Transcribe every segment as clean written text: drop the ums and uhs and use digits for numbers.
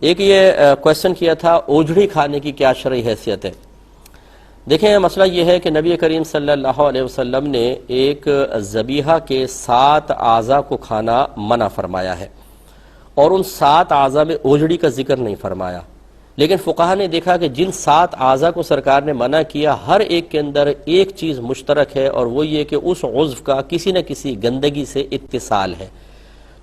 ایک یہ کویسچن کیا تھا اوجڑی کھانے کی کیا شرعی حیثیت ہے۔ دیکھیں مسئلہ یہ ہے کہ نبی کریم صلی اللہ علیہ وسلم نے ایک ذبیحہ کے 7 اعضاء کو کھانا منع فرمایا ہے، اور ان 7 اعضاء میں اوجڑی کا ذکر نہیں فرمایا، لیکن فقہا نے دیکھا کہ جن 7 اعضاء کو سرکار نے منع کیا ہر ایک کے اندر ایک چیز مشترک ہے، اور وہ یہ کہ اس عضو کا کسی نہ کسی گندگی سے اتصال ہے،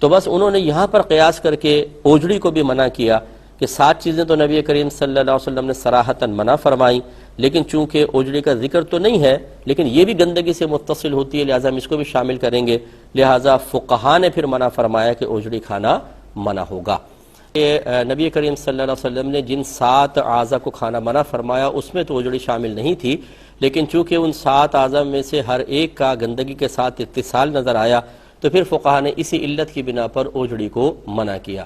تو بس انہوں نے یہاں پر قیاس کر کے اوجڑی کو بھی منع کیا کہ 7 چیزیں تو نبی کریم صلی اللہ علیہ وسلم نے صراحتاً منع فرمائیں، لیکن چونکہ اوجڑی کا ذکر تو نہیں ہے لیکن یہ بھی گندگی سے متصل ہوتی ہے، لہٰذا ہم اس کو بھی شامل کریں گے، لہٰذا فقہا نے پھر منع فرمایا کہ اوجڑی کھانا منع ہوگا۔ نبی کریم صلی اللہ علیہ وسلم نے جن 7 اعضاء کو کھانا منع فرمایا اس میں تو اوجڑی شامل نہیں تھی، لیکن چونکہ ان 7 اعضاء میں سے ہر ایک کا گندگی کے ساتھ اتصال نظر آیا تو پھر فقہا نے اسی علت کی بنا پر اوجڑی کو منع کیا۔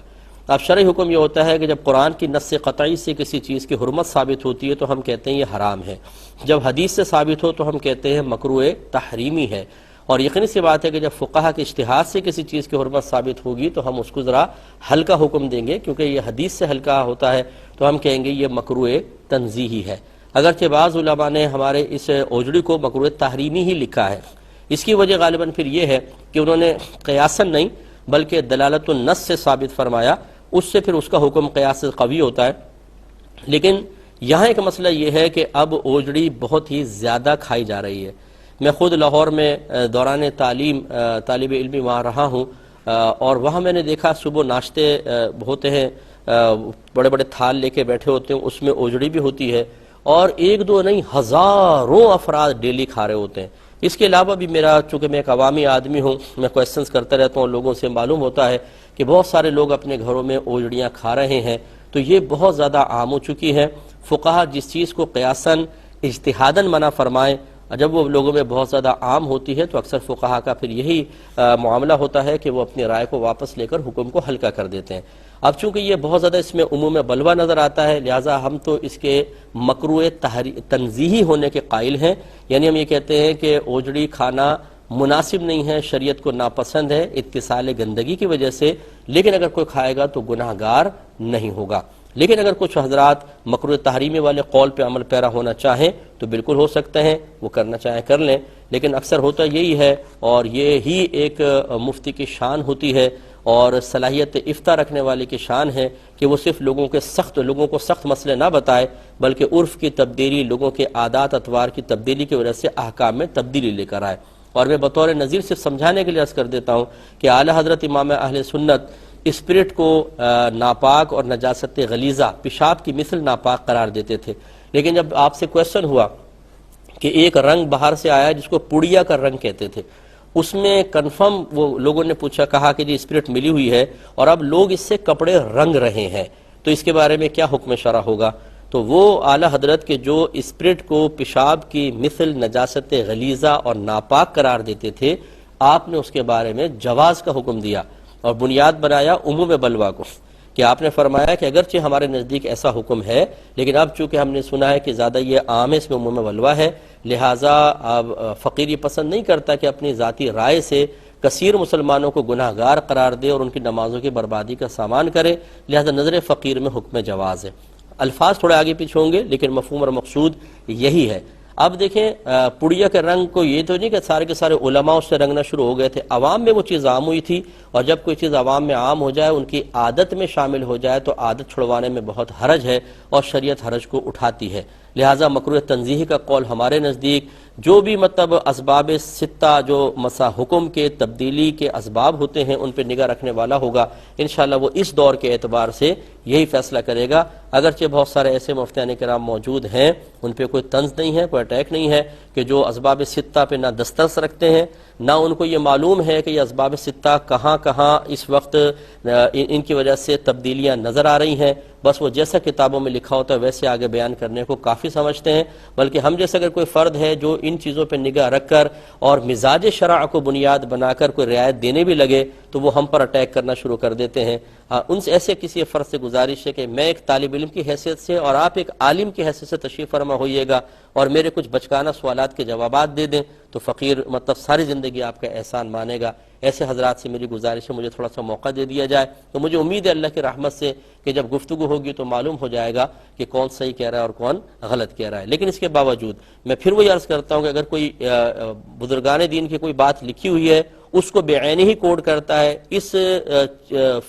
اب شرعی حکم یہ ہوتا ہے کہ جب قرآن کی نص قطعی سے کسی چیز کی حرمت ثابت ہوتی ہے تو ہم کہتے ہیں یہ حرام ہے، جب حدیث سے ثابت ہو تو ہم کہتے ہیں مکروہ تحریمی ہے، اور یقینی سی بات ہے کہ جب فقہا کے اجتہاد سے کسی چیز کی حرمت ثابت ہوگی تو ہم اس کو ذرا ہلکا حکم دیں گے، کیونکہ یہ حدیث سے ہلکا ہوتا ہے تو ہم کہیں گے یہ مکروہ تنزیہی ہے، اگرچہ بعض علماء نے ہمارے اس اوجڑی کو مکروہ تحریمی ہی لکھا ہے۔ اس کی وجہ غالباً پھر یہ ہے کہ انہوں نے قیاساً نہیں بلکہ دلالت النص سے ثابت فرمایا، اس سے پھر اس کا حکم قیاس سے قوی ہوتا ہے۔ لیکن یہاں ایک مسئلہ یہ ہے کہ اب اوجڑی بہت ہی زیادہ کھائی جا رہی ہے۔ میں خود لاہور میں دوران تعلیم طالب علمی وہاں رہا ہوں، اور وہاں میں نے دیکھا صبح ناشتے ہوتے ہیں، بڑے بڑے تھال لے کے بیٹھے ہوتے ہیں، اس میں اوجڑی بھی ہوتی ہے، اور 1-2 نہیں ہزاروں افراد ڈیلی کھا رہے ہوتے ہیں۔ اس کے علاوہ بھی چونکہ میں ایک عوامی آدمی ہوں، میں کویسچنز کرتا رہتا ہوں، لوگوں سے معلوم ہوتا ہے کہ بہت سارے لوگ اپنے گھروں میں اوجڑیاں کھا رہے ہیں، تو یہ بہت زیادہ عام ہو چکی ہے۔ فقہا جس چیز کو قیاساً اجتہاداً منع فرمائیں، جب وہ لوگوں میں بہت زیادہ عام ہوتی ہے تو اکثر فقہا کا پھر یہی معاملہ ہوتا ہے کہ وہ اپنی رائے کو واپس لے کر حکم کو ہلکا کر دیتے ہیں۔ اب چونکہ یہ بہت زیادہ اس میں عموم بلوہ نظر آتا ہے، لہٰذا ہم تو اس کے مکروہ تنزیہی ہونے کے قائل ہیں، یعنی ہم یہ کہتے ہیں کہ اوجڑی کھانا مناسب نہیں ہے، شریعت کو ناپسند ہے اتصال گندگی کی وجہ سے، لیکن اگر کوئی کھائے گا تو گناہ گار نہیں ہوگا۔ لیکن اگر کچھ حضرات مکروہ تحریمی والے قول پہ عمل پیرا ہونا چاہیں تو بالکل ہو سکتے ہیں، وہ کرنا چاہیں کر لیں، لیکن اکثر ہوتا یہی ہے، اور یہ ہی ایک مفتی کی شان ہوتی ہے اور صلاحیت افتاء رکھنے والے کی شان ہے کہ وہ صرف لوگوں کو سخت مسئلے نہ بتائے، بلکہ عرف کی تبدیلی، لوگوں کے عادات اطوار کی تبدیلی کی وجہ سے احکام میں تبدیلی لے کر آئے۔ اور میں بطور نظیر صرف سمجھانے کے لیے عرض کر دیتا ہوں کہ اعلی حضرت امام اہل سنت اسپرٹ کو ناپاک اور نجاست غلیظہ، پیشاب کی مثل ناپاک قرار دیتے تھے، لیکن جب آپ سے کویسچن ہوا کہ ایک رنگ باہر سے آیا جس کو پڑیا کا رنگ کہتے تھے، اس میں کنفرم وہ لوگوں نے کہا کہ جی اسپرٹ ملی ہوئی ہے اور اب لوگ اس سے کپڑے رنگ رہے ہیں، تو اس کے بارے میں کیا حکم شرع ہوگا؟ تو وہ اعلی حضرت کے جو اسپرٹ کو پیشاب کی مثل نجاست غلیظہ اور ناپاک قرار دیتے تھے، آپ نے اس کے بارے میں جواز کا حکم دیا اور بنیاد بنایا عموم بلوہ کو، کہ آپ نے فرمایا کہ اگرچہ ہمارے نزدیک ایسا حکم ہے لیکن اب چونکہ ہم نے سنا ہے کہ زیادہ یہ عام ہے، اس میں عموم بلوہ ہے، لہٰذا اب فقیری پسند نہیں کرتا کہ اپنی ذاتی رائے سے کثیر مسلمانوں کو گناہ گار قرار دے اور ان کی نمازوں کی بربادی کا سامان کرے، لہٰذا نظر فقیر میں حکم جواز ہے۔ الفاظ تھوڑے آگے پیچھے ہوں گے لیکن مفہوم اور مقصود یہی ہے۔ اب دیکھیں پڑیا کے رنگ کو یہ تو نہیں کہ سارے کے سارے علماء اس سے رنگنا شروع ہو گئے تھے، عوام میں وہ چیز عام ہوئی تھی، اور جب کوئی چیز عوام میں عام ہو جائے، ان کی عادت میں شامل ہو جائے تو عادت چھڑوانے میں بہت حرج ہے اور شریعت حرج کو اٹھاتی ہے، لہٰذا مکروہ تنزیہی کا قول ہمارے نزدیک جو بھی اسباب 6 جو مسا حکم کے تبدیلی کے اسباب ہوتے ہیں ان پہ نگاہ رکھنے والا ہوگا، انشاءاللہ وہ اس دور کے اعتبار سے یہی فیصلہ کرے گا۔ اگرچہ بہت سارے ایسے مفتیان کرام موجود ہیں، ان پہ کوئی طنز نہیں ہے، کوئی اٹیک نہیں ہے، کہ جو اسباب 6 پہ نہ دسترس رکھتے ہیں، نہ ان کو یہ معلوم ہے کہ یہ اسباب 6 کہاں اس وقت ان کی وجہ سے تبدیلیاں نظر آ رہی ہیں، بس وہ جیسا کتابوں میں لکھا ہوتا ہے ویسے آگے بیان کرنے کو کافی سمجھتے ہیں، بلکہ ہم جیسا اگر کوئی فرد ہے جو ان چیزوں پہ نگاہ رکھ کر اور مزاج شرع کو بنیاد بنا کر کوئی رعایت دینے بھی لگے تو وہ ہم پر اٹیک کرنا شروع کر دیتے ہیں۔ ان سے ایسے کسی فرد سے گزارش ہے کہ میں ایک طالب علم کی حیثیت سے اور آپ ایک عالم کی حیثیت سے تشریف فرما ہوئیے گا اور میرے کچھ بچکانہ سوالات کے جوابات دے دیں تو فقیر مطلب ساری زندگی آپ کا احسان مانے گا. ایسے حضرات سے میری گزارش ہے مجھے تھوڑا سا موقع دے دیا جائے. تو مجھے امید ہے اللہ کی رحمت سے کہ جب گفتگو ہوگی تو معلوم ہو جائے گا کہ کون صحیح کہہ رہا ہے اور کون غلط کہہ رہا ہے. لیکن اس کے باوجود میں پھر وہی عرض کرتا ہوں کہ اگر کوئی بزرگان دین کی کوئی بات لکھی ہوئی ہے اس کو بے عینی ہی کوڈ کرتا ہے, اس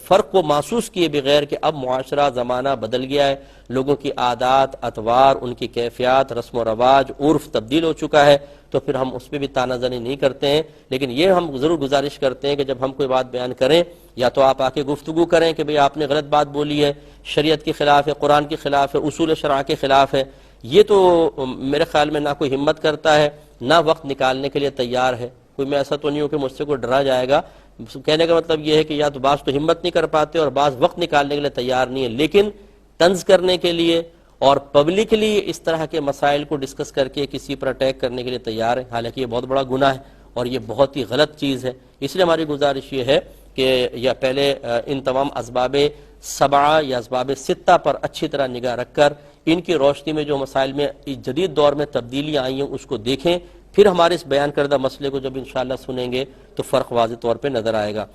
فرق کو محسوس کیے بغیر کہ اب معاشرہ زمانہ بدل گیا ہے, لوگوں کی عادات اطوار ان کی کیفیات رسم و رواج عرف تبدیل ہو چکا ہے, تو پھر ہم اس پہ بھی تانہ زنی نہیں کرتے ہیں. لیکن یہ ہم ضرور گزارش کرتے ہیں کہ جب ہم کوئی بات بیان کریں یا تو آپ آ کے گفتگو کریں کہ بھئی آپ نے غلط بات بولی ہے, شریعت کے خلاف ہے, قرآن کے خلاف ہے, اصول شرع کے خلاف ہے. یہ تو میرے خیال میں نہ کوئی ہمت کرتا ہے نہ وقت نکالنے کے لیے تیار ہے. کوئی میں ایسا تو نہیں ہوں کہ مجھ سے کوئی ڈرا جائے گا. کہنے کا مطلب یہ ہے کہ یا تو بعض تو ہمت نہیں کر پاتے اور بعض وقت نکالنے کے لیے تیار نہیں ہے, لیکن طنز کرنے کے لیے اور پبلکلی اس طرح کے مسائل کو ڈسکس کر کے کسی پر اٹیک کرنے کے لیے تیار ہے. حالانکہ یہ بہت بڑا گناہ ہے اور یہ بہت ہی غلط چیز ہے. اس لیے ہماری گزارش یہ ہے کہ یا پہلے ان تمام اسباب سبعہ یا اسباب ستہ پر اچھی طرح نگاہ رکھ کر ان کی روشنی میں جو مسائل میں جدید دور میں تبدیلیاں آئی ہیں اس کو دیکھیں, پھر ہمارے اس بیان کردہ مسئلے کو جب انشاءاللہ سنیں گے تو فرق واضح طور پہ نظر آئے گا.